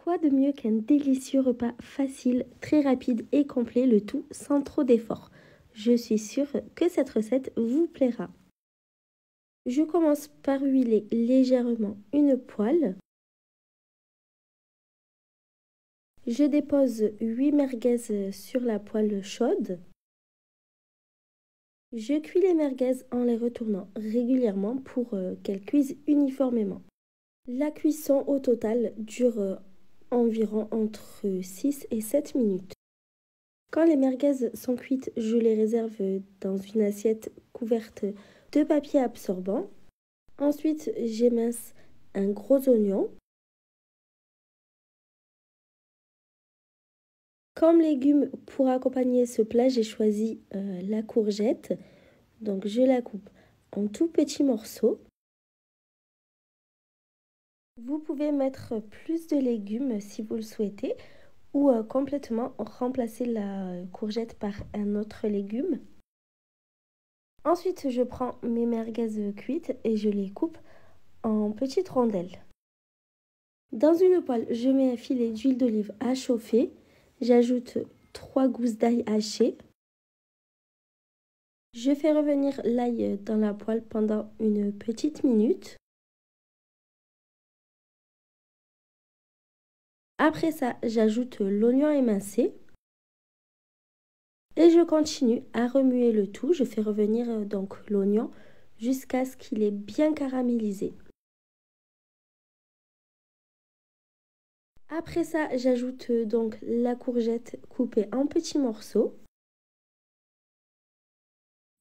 Quoi de mieux qu'un délicieux repas facile, très rapide et complet, le tout sans trop d'efforts. Je suis sûre que cette recette vous plaira. Je commence par huiler légèrement une poêle. Je dépose 8 merguez sur la poêle chaude. Je cuis les merguez en les retournant régulièrement pour qu'elles cuisent uniformément. La cuisson au total dure environ entre 6 et 7 minutes. Quand les merguez sont cuites, je les réserve dans une assiette couverte de papier absorbant. Ensuite, j'émince un gros oignon. Comme légume pour accompagner ce plat, j'ai choisi la courgette. Donc je la coupe en tout petits morceaux. Vous pouvez mettre plus de légumes si vous le souhaitez ou complètement remplacer la courgette par un autre légume. Ensuite, je prends mes merguez cuites et je les coupe en petites rondelles. Dans une poêle, je mets un filet d'huile d'olive à chauffer. J'ajoute 3 gousses d'ail hachées. Je fais revenir l'ail dans la poêle pendant une petite minute. Après ça, j'ajoute l'oignon émincé. Et je continue à remuer le tout. Je fais revenir donc l'oignon jusqu'à ce qu'il ait bien caramélisé. Après ça, j'ajoute donc la courgette coupée en petits morceaux.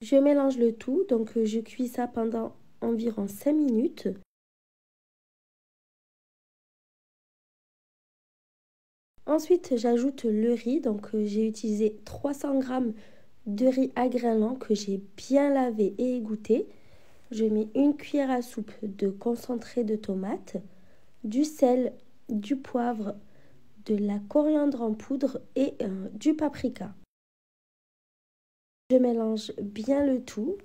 Je mélange le tout, donc je cuis ça pendant environ 5 minutes. Ensuite, j'ajoute le riz, donc j'ai utilisé 300 g de riz à grains lents que j'ai bien lavé et égoutté. Je mets une cuillère à soupe de concentré de tomate, du sel, du poivre, de la coriandre en poudre et du paprika. Je mélange bien le tout.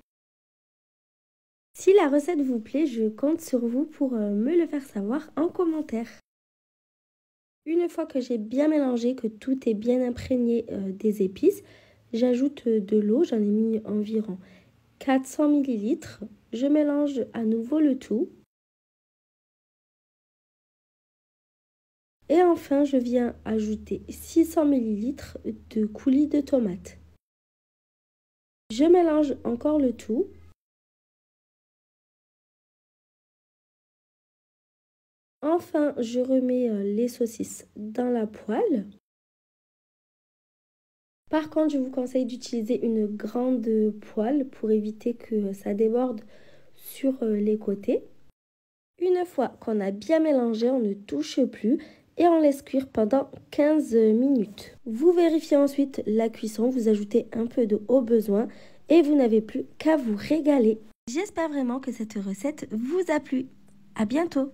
Si la recette vous plaît, je compte sur vous pour me le faire savoir en commentaire. Une fois que j'ai bien mélangé, que tout est bien imprégné des épices, j'ajoute de l'eau, j'en ai mis environ 400 ml. Je mélange à nouveau le tout. Et enfin, je viens ajouter 600 ml de coulis de tomates. Je mélange encore le tout. Enfin, je remets les saucisses dans la poêle. Par contre, je vous conseille d'utiliser une grande poêle pour éviter que ça déborde sur les côtés. Une fois qu'on a bien mélangé, on ne touche plus et on laisse cuire pendant 15 minutes. Vous vérifiez ensuite la cuisson, vous ajoutez un peu d'eau au besoin et vous n'avez plus qu'à vous régaler. J'espère vraiment que cette recette vous a plu. À bientôt!